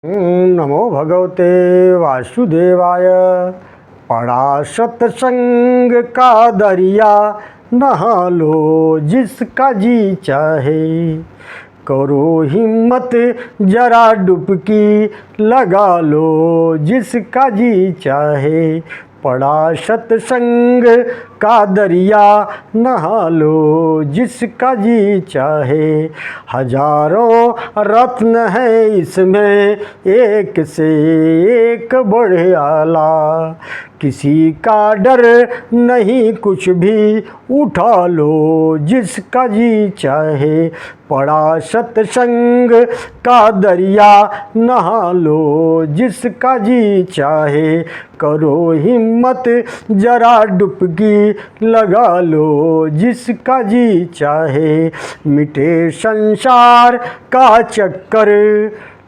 नमो भगवते वासुदेवाय। पड़ा सत्संग का दरिया, नहा लो जिसका जी चाहे। करो हिम्मत जरा डुबकी, लगा लो जिसका जी चाहे। पड़ा सत्संग का दरिया, नहा लो जिसका जी चाहे। हजारों रत्न है इसमें, एक से एक बड़े आला। किसी का डर नहीं कुछ भी, उठा लो जिसका जी चाहे। पड़ा सत्संग का दरिया, नहा लो जिसका जी चाहे। करो हिम्मत जरा डुबकी, लगा लो जिसका जी चाहे। मिटे संसार का चक्कर,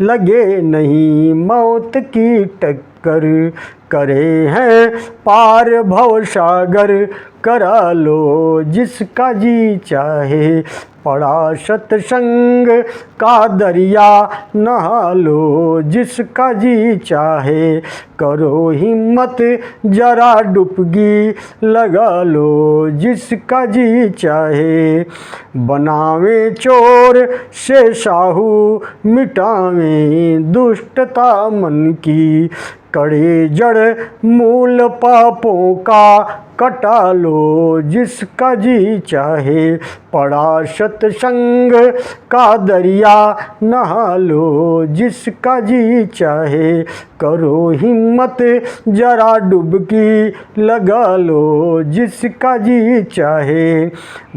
लगे नहीं मौत की टक्कर। करे हैं पार भव सागर, करा लो जिसका जी चाहे। पड़ा सत्संग का दरिया, नहा लो जिसका जी चाहे। करो हिम्मत जरा डुबकी, लगा लो जिसका जी चाहे। बनावे चोर से साहू, मिटावे दुष्टता मन की। कड़े जड़ मूल पापों का, कटा लो जिसका जी चाहे। पड़ा सत्संग का दरिया, नहा लो जिसका जी चाहे। करो हिम्मत जरा डुबकी, लगा लो जिसका जी चाहे।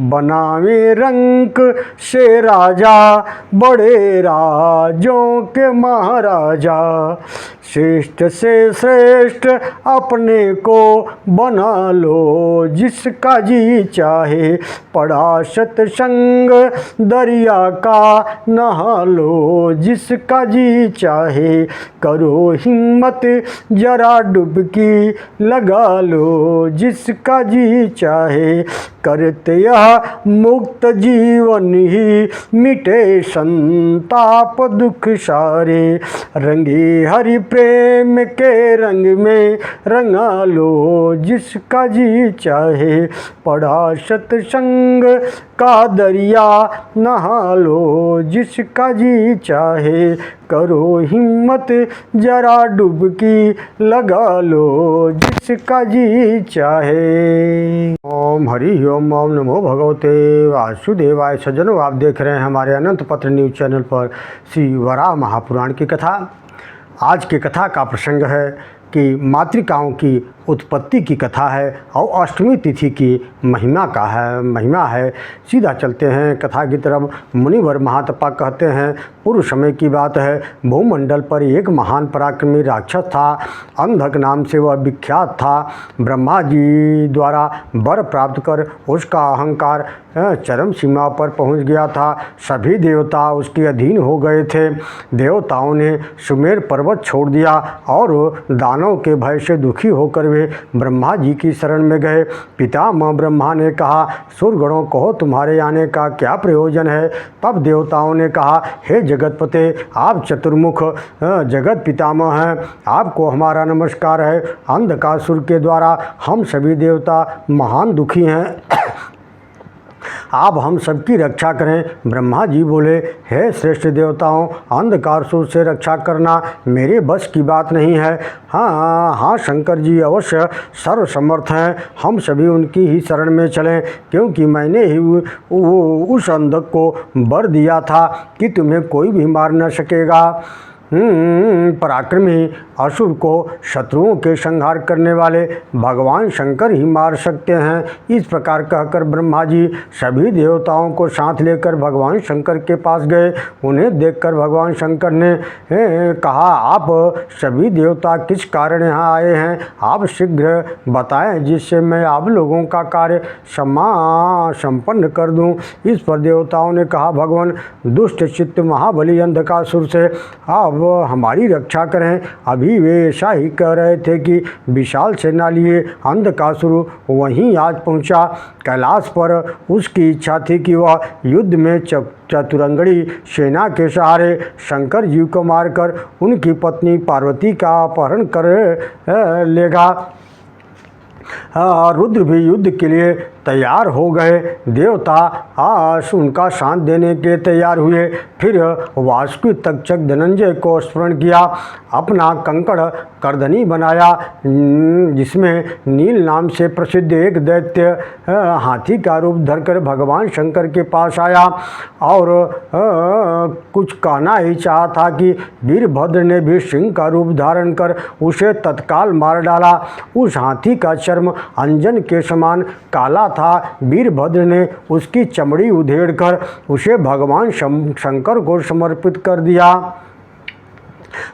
बनावे रंक से राजा, बड़े राजों के महाराजा। श्रेष्ठ से श्रेष्ठ अपने को, बना लो जिसका जी चाहे। पड़ा सत्संग दरिया का, नहा लो जिसका जी चाहे। करो हिम्मत जरा डुबकी, लगा लो जिसका जी चाहे। करते यह मुक्त जीवन ही, मिटे संताप दुख सारे। रंगे हरि प्रेम के रंग में, रंगा लो जिसका जी चाहे। पड़ा सत्संग का दरिया, नहा लो जिसका जी चाहे। करो हिम्मत जरा डुबकी, लगा लो जिसका जी चाहे। ओम हरि ओम। ओम नमो भगवते वासुदेवाय। सज्जनों, आप देख रहे हैं हमारे अनंत पत्र न्यूज़ चैनल पर श्री वराह महापुराण की कथा। आज की कथा का प्रसंग है कि मातृकाओं की उत्पत्ति की कथा है और अष्टमी तिथि की महिमा है। सीधा चलते हैं कथा की तरफ। मुनिवर महातपा कहते हैं, पूर्व समय की बात है। भूमंडल पर एक महान पराक्रमी राक्षस था। अंधक नाम से वह विख्यात था। ब्रह्मा जी द्वारा वर प्राप्त कर उसका अहंकार चरम सीमा पर पहुंच गया था। सभी देवता उसके अधीन हो गए थे। देवताओं ने सुमेर पर्वत छोड़ दिया और दानव के भय से दुखी होकर वे ब्रह्मा जी की शरण में गए। पितामह ब्रह्मा ने कहा, सुरगणों कहो तुम्हारे आने का क्या प्रयोजन है। तब देवताओं ने कहा, हे जगतपते, आप चतुर्मुख जगत पितामह हैं, आपको हमारा नमस्कार है। अंधकासुर के द्वारा हम सभी देवता महान दुखी हैं, आप हम सबकी रक्षा करें। ब्रह्मा जी बोले, हे श्रेष्ठ देवताओं, अंधकारसुर से रक्षा करना मेरे बस की बात नहीं है। हाँ, शंकर जी अवश्य सर्वसमर्थ हैं। हम सभी उनकी ही शरण में चलें, क्योंकि मैंने ही उस अंधक को वर दिया था कि तुम्हें कोई भी मार न सकेगा। पराक्रमी असुर को शत्रुओं के संहार करने वाले भगवान शंकर ही मार सकते हैं। इस प्रकार कहकर ब्रह्मा जी सभी देवताओं को साथ लेकर भगवान शंकर के पास गए। उन्हें देखकर भगवान शंकर ने कहा, आप सभी देवता किस कारण यहाँ आए हैं, आप शीघ्र बताएं, जिससे मैं आप लोगों का कार्य संपन्न कर दूं। इस पर देवताओं ने कहा, भगवान दुष्ट चित्त महाबली अंधकासुर से आप हमारी रक्षा करें। अब अभी वे ऐसा ही कह रहे थे कि विशाल सेना लिए अंधकासुर वहीं आज पहुंचा। कैलाश पर उसकी इच्छा थी कि वह युद्ध में चतुरंगड़ी सेना के सहारे शंकर जी को मारकर उनकी पत्नी पार्वती का अपहरण कर लेगा। रुद्र भी युद्ध के लिए तैयार हो गए। देवता उनका साथ देने के तैयार हुए। फिर वासुकी तक्षक धनंजय को स्मरण किया, अपना कंकड़ करधनी बनाया, जिसमें नील नाम से प्रसिद्ध एक दैत्य हाथी का रूप धरकर भगवान शंकर के पास आया और कुछ कहना ही चाहा था कि वीरभद्र ने भी सिंह का रूप धारण कर उसे तत्काल मार डाला। उस हाथी का चर्म अंजन के समान काला था। वीरभद्र ने उसकी चमड़ी उधेड़कर उसे भगवान शंकर को समर्पित कर दिया।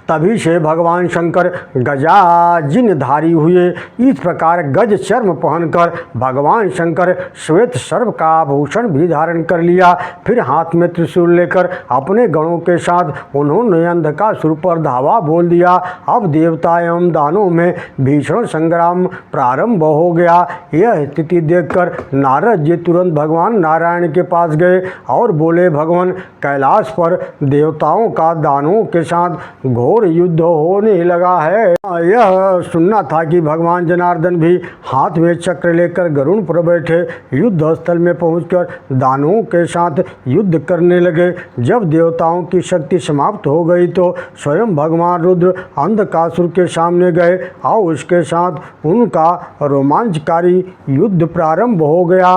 तभी से भगवान शंकर गजाजिनधारी हुए। इस प्रकार गज चर्म पहनकर भगवान शंकर श्वेत सर्प का आभूषण भी धारण कर लिया। फिर हाथ में त्रिशूल लेकर अपने गणों के साथ उन्होंने अंधकासुर पर धावा बोल दिया। अब देवता एवं दानों में भीषण संग्राम प्रारंभ हो गया। यह स्थिति देखकर नारद जी तुरंत भगवान नारायण के पास गए और बोले, भगवान, कैलाश पर देवताओं का दानवों के साथ घोर युद्ध होने लगा है। यह सुनना था कि भगवान जनार्दन भी हाथ में चक्र लेकर गरुड़ पर बैठे युद्ध स्थल में पहुंचकर दानवों के साथ युद्ध करने लगे। जब देवताओं की शक्ति समाप्त हो गई तो स्वयं भगवान रुद्र अंधकासुर के सामने गए और उसके साथ उनका रोमांचकारी युद्ध प्रारंभ हो गया।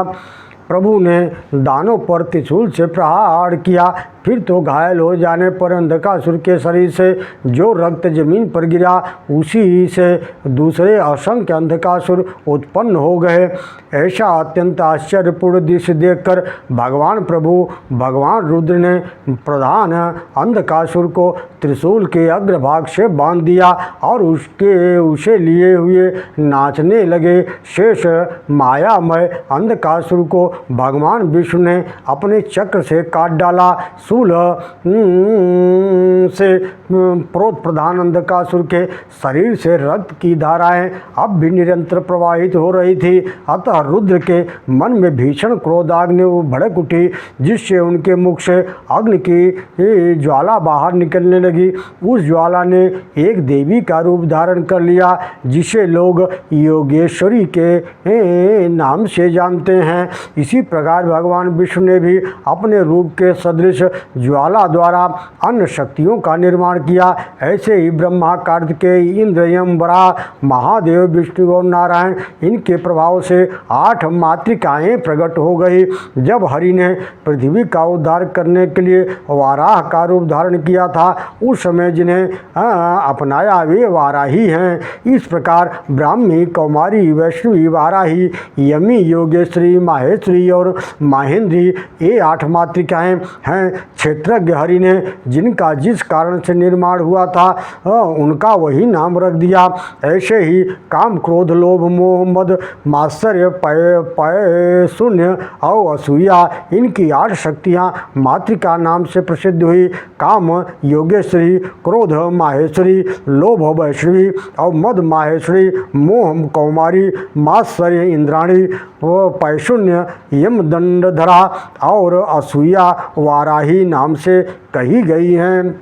प्रभु ने दानों पर त्रिशूल से प्रहार किया। फिर तो घायल हो जाने पर अंधकासुर के शरीर से जो रक्त जमीन पर गिरा, उसी से दूसरे असंख्य अंधकासुर उत्पन्न हो गए। ऐसा अत्यंत आश्चर्यपूर्ण दृश्य देखकर भगवान रुद्र ने प्रधान अंधकासुर को त्रिशूल के अग्रभाग से बांध दिया और उसे लिए हुए नाचने लगे। शेष मायामय अंधकासुर को भगवान विष्णु ने अपने चक्र से काट डाला। शूल से प्रोत प्रधान अंधकासुर के शरीर से रक्त की धाराएं अब भी निरंतर प्रवाहित हो रही थी। अतः रुद्र के मन में भीषण क्रोधाग्नि भड़क उठी, जिससे उनके मुख से अग्नि की ज्वाला बाहर निकलने लगी। उस ज्वाला ने एक देवी का रूप धारण कर लिया, जिसे लोग योगेश्वरी के नाम से जानते हैं। इसी प्रकार भगवान विष्णु ने भी अपने रूप के सदृश ज्वाला द्वारा अन्य शक्तियों का निर्माण किया। ऐसे ही ब्रह्मा, कार्तिकेय, इंद्र, यम, वराह, महादेव, विष्णु और नारायण, इनके प्रभाव से 8 मातृकाएं प्रकट हो गई। जब हरि ने पृथ्वी का उद्धार करने के लिए वाराह का रूप धारण किया था, उस समय जिन्हें अपनाया वे वाराही हैं। इस प्रकार ब्राह्मी, कौमारी, वैष्णवी, वाराही, यमी, योगेश्वरी, माहेश्वरी और माहेंद्री, ये 8 मातृकाएं हैं। क्षेत्रज्ञ हरि ने जिनका जिस कारण से निर्माण हुआ था उनका वही नाम रख दिया। ऐसे ही काम, क्रोध, लोभ, मोह, मद, मात्सर्य, पय, शून्य और असूया, इनकी 8 शक्तियाँ मातृका नाम से प्रसिद्ध हुई। काम योगेश्वरी, क्रोध माहेश्वरी, लोभ वैष्णवी और मद माहेश्वरी, मोह कौमारी, मात्सर्य इंद्राणी, पैशून्य यमदंडधरा और असूया वाराही नाम से कही गई हैं।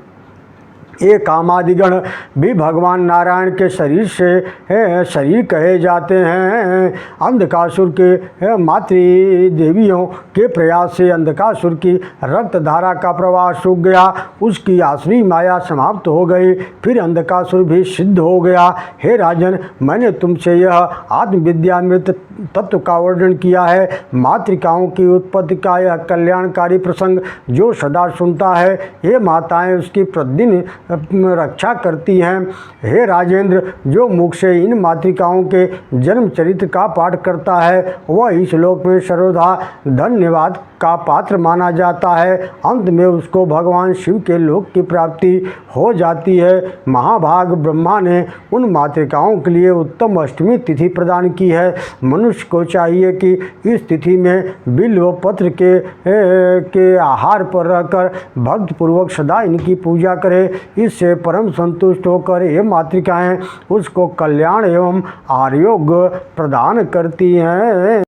ये कामादिगण भी भगवान नारायण के शरीर से शरीर कहे जाते हैं। अंधकासुर के मातृदेवियों के प्रयास से अंधकासुर की रक्त धारा का प्रवाह सूख गया, उसकी आसुरी माया समाप्त हो गई। फिर अंधकासुर भी सिद्ध हो गया। हे राजन, मैंने तुमसे यह आत्मविद्यामृत तत्व का वर्णन किया है। मातृकाओं की उत्पत्ति का यह कल्याणकारी प्रसंग जो सदा सुनता है, ये माताएं उसकी प्रतिदिन रक्षा करती हैं। हे राजेंद्र, जो मुख से इन मातृकाओं के जन्म चरित्र का पाठ करता है, वह इस लोक में सर्वदा धन्यवाद का पात्र माना जाता है। अंत में उसको भगवान शिव के लोक की प्राप्ति हो जाती है। महाभाग ब्रह्मा ने उन मातृकाओं के लिए उत्तम अष्टमी तिथि प्रदान की है। मनुष्य को चाहिए कि इस तिथि में बिल्व पत्र के आहार पर रहकर भक्तिपूर्वक सदा इनकी पूजा करे। इससे परम संतुष्ट होकर ये मातृकाएं उसको कल्याण एवं आरोग्य प्रदान करती हैं।